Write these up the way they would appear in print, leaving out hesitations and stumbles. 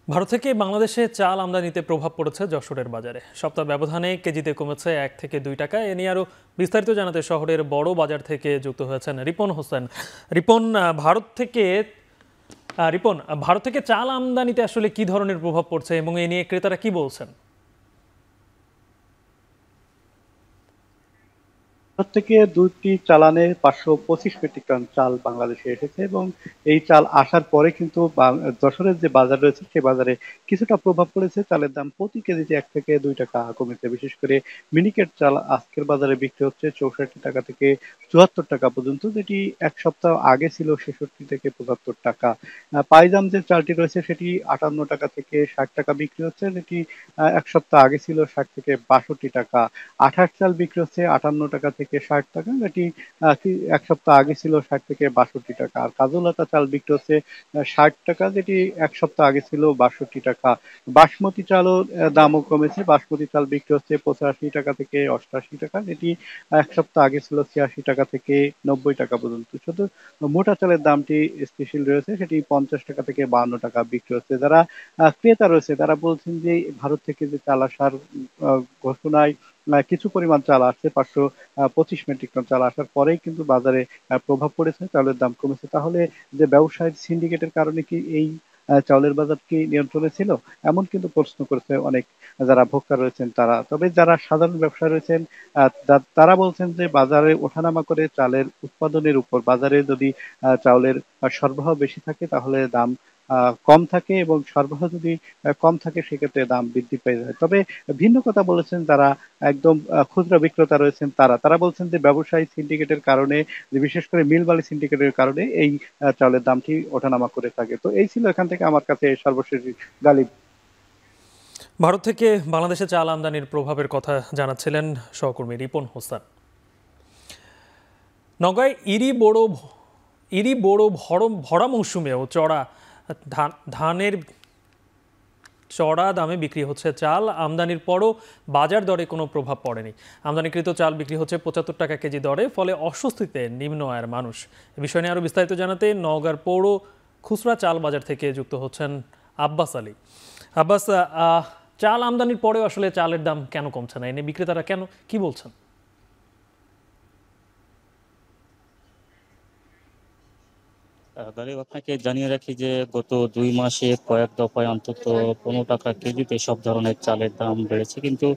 ভারত থেকে বাংলাদেশে চাল আমদানিতে প্রভাব পড়েছে যশোরের বাজারে। সপ্তাহ ব্যবধানে কেজিতে কমেছে ১ থেকে ২ টাকা। এ নিয়ে আরও বিস্তারিত জানাতে শহরের বড় বাজার থেকে যুক্ত হয়েছেন রিপন হোসেন। রিপন, ভারত থেকে চাল আমদানিতে আসলে কি ধরনের প্রভাব পড়ছে এবং এ নিয়ে ক্রেতারা কি বলছেন? ভারত থেকে দুইটি চালানে ৫২৫ মেট্রিক টন চাল বাংলাদেশে এসেছে এবং এই চাল আসার পরে কিন্তু যশোরের যে বাজার রয়েছে সেই বাজারে কিছুটা প্রভাব পড়েছে। চালের দাম প্রতি কেজিতে ১ থেকে ২ টাকা কমেছে। বিশেষ করে মিনিকেট চাল আজকের বাজারে বিক্রি হচ্ছে ৬৪ টাকা থেকে ৭৪ টাকা পর্যন্ত, যেটি এক সপ্তাহ আগে ছিল ৬৬ থেকে ৭৫ টাকা। পাইজাম যে চালটি রয়েছে সেটি ৫৮ টাকা থেকে ৬০ টাকা বিক্রি হচ্ছে, যেটি এক সপ্তাহ আগে ছিল ৬০ থেকে ৬২ টাকা। আঠার চাল বিক্রি হচ্ছে ৫৮ টাকা থেকে ৬০ টাকা, যেটি এক সপ্তাহ আগে ছিল ৬০ থেকে ৬২ টাকা। আর কাজুলাতা চাল বিক্রি হচ্ছে ৬০ টাকা, যেটি এক সপ্তাহ আগে ছিল ৬২ টাকা। বাসমতি চালও দামও কমেছে। বাসমতি চাল বিক্রি হচ্ছে ৮৫ টাকা থেকে ৮৮ টাকা, যেটি এক সপ্তাহ আগে ছিল ৮৬ টাকা থেকে ৯০ টাকা পর্যন্ত। শুধু মোটা চালের দামটি স্থিতিশীল রয়েছে, সেটি ৫০ টাকা থেকে ৫২ টাকা বিক্রি হচ্ছে। যারা ক্রেতা রয়েছে তারা বলছেন যে ভারত থেকে যে চাল আসার ঘোষণায় কিছু পরিমাণ চাল আসছে, ৫২৫ মেট্রিক টন চাল আসার পরেই কিন্তু বাজারে প্রভাব পড়েছে, চালের দাম কমেছে। তাহলে যে ব্যবসায়ী সিন্ডিকেটের কারণে কি এই চাউলের বাজার কি নিয়ন্ত্রণে ছিল? এমন কিন্তু প্রশ্ন করেছে অনেক যারা ভোক্তা রয়েছেন তারা। তবে যারা সাধারণ ব্যবসায়ী রয়েছেন তারা বলছেন যে বাজারে ওঠানামা করে চালের উৎপাদনের উপর বাজারে যদি চাউলের সরবরাহ বেশি থাকে তাহলে দাম কম থাকে, এবং সরবরাহ যদি কম থাকে সেক্ষেত্রে দাম বৃদ্ধি পেয়ে যায়। তবে ভিন্ন কথা বলেছেন যারা একদম খুচরা বিক্রেতা রয়েছেন তারা বলছেন যে ব্যবসায়ী সিন্ডিকেটের কারণে, যে বিশেষ করে মিল বালি সিন্ডিকেটের কারণে এই চাউলের দামটি ওঠানামা করে থাকে। তো এই ছিল এখান থেকে আমার কাছে সর্বশেষ গালিব। ভারত থেকে বাংলাদেশে চাল আমদানির প্রভাবের কথা জানাচ্ছিলেন সহকর্মী রিপন হোসেন। নগাঁয় ইরি বড় ভরা মৌসুমেও ধানের চড়া দামে বিক্রি হচ্ছে চাল। আমদানির পরও বাজার দরে কোনো প্রভাব পড়েনি। আমদানিকৃত চাল বিক্রি হচ্ছে ৭৫ টাকা কেজি দরে, ফলে অস্বস্তিতে নিম্ন আয়ের মানুষ। এ বিষয় নিয়ে আরও বিস্তারিত জানাতে নওগাঁর পৌর খুচরা চাল বাজার থেকে যুক্ত হচ্ছেন আব্বাস আলী। আব্বাস, চাল আমদানির পরেও আসলে চালের দাম কেন কমছে না? এনে বিক্রেতারা কেন কি বলছেন? গালিব, আপনাকে জানিয়ে রাখি যে গত ২ মাসে কয়েক দফায় অন্তত ১৫ টাকা কেজিতে সব ধরনের চালের দাম বেড়েছে, কিন্তু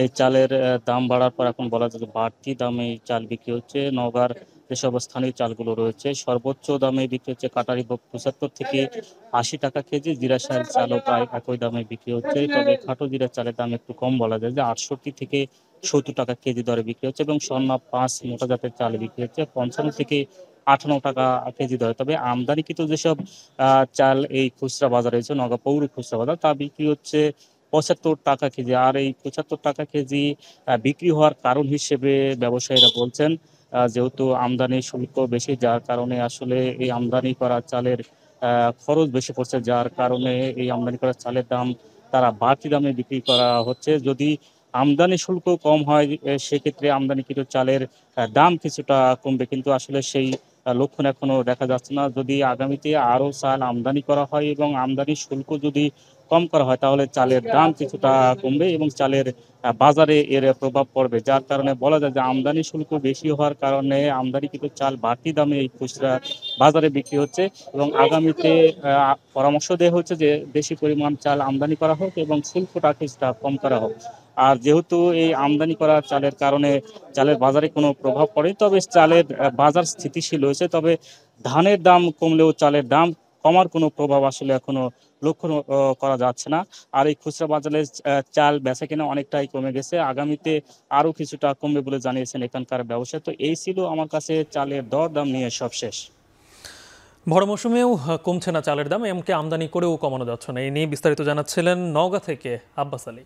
এই চালের দাম বাড়ার পর এখন বলা যায় যে বাড়তি দামে এই চাল বিক্রি হচ্ছে। নওগাঁর যেসব স্থানীয় চালগুলো রয়েছে সর্বোচ্চ দামে বিক্রি হচ্ছে কাটারি ভোগ ৭৫ থেকে ৮০ টাকা কেজি। জিরা চাল চালও প্রায় একই দামে বিক্রি হচ্ছে, তবে খাটো জিরা চালের দাম একটু কম, বলা যায় যে ৬৮ থেকে ৭০ টাকা কেজি দরে বিক্রি হচ্ছে, এবং স্বর্ণা ৫ মোটা জাতের চাল বিক্রি হচ্ছে ৫৫ থেকে ৫৮ টাকা কেজি দরে। তবে আমদানিকৃত যেসব চাল এই খুচরা বাজারে রয়েছে, নওগাঁ পৌর খুচরা বাজার, তা বিক্রি হচ্ছে ৭৫ টাকা কেজি। আর এই ৭৫ টাকা কেজি বিক্রি হওয়ার কারণ হিসেবে ব্যবসায়ীরা বলছেন যেহেতু আমদানি শুল্ক বেশি, যার কারণে আসলে এই আমদানি করা চালের খরচ বেশি পড়ছে, যার কারণে এই আমদানি করা চালের দাম তারা বাড়তি দামে বিক্রি করা হচ্ছে। যদি আমদানি শুল্ক কম হয় সেক্ষেত্রে আমদানিকৃত চালের দাম কিছুটা কমবে, কিন্তু আসলে সেই লক্ষণ এখনো দেখা যাচ্ছে না। যদি আগামীতে আরো চাল আমদানি করা হয় এবং আমদানি শুল্ক যদি কম করা হয় তাহলে চালের দাম কিছুটা কমবে এবং চালের বাজারে এর প্রভাব পড়বে, যার কারণে বলা যায় যে আমদানি শুল্ক বেশি হওয়ার কারণে আমদানিকৃত চাল বাড়তি দামে এই খুচরা বাজারে বিক্রি হচ্ছে। এবং আগামীতে পরামর্শ দেওয়া হচ্ছে যে বেশি পরিমাণ চাল আমদানি করা হোক এবং শুল্কটা কিছুটা কম করা হোক। আর যেহেতু এই আমদানি করা চালের কারণে চালের বাজারে কোনো প্রভাব পড়ে, তবে চালের বাজার স্থিতিশীল হয়েছে। তবে ধানের দাম কমলেও চালের দাম কমার কোনো প্রভাব আসলে এখনো লক্ষ্য করা যাচ্ছে না। আর এই খুচরা বাজারে চাল বেচাকেনা অনেকটাই কমে গেছে, আগামীতে আরো কিছুটা কমবে বলে জানিয়েছেন এখানকার ব্যবসায়ী। তো এই ছিল আমার কাছে চালের দর দাম নিয়ে সবশেষ। ভরা মৌসুমেও কমছে না চালের দাম, এমনকি আমদানি করেও কমানো যাচ্ছে না। এই নিয়ে বিস্তারিত জানাচ্ছিলেন নওগাঁ থেকে আব্বাস আলী।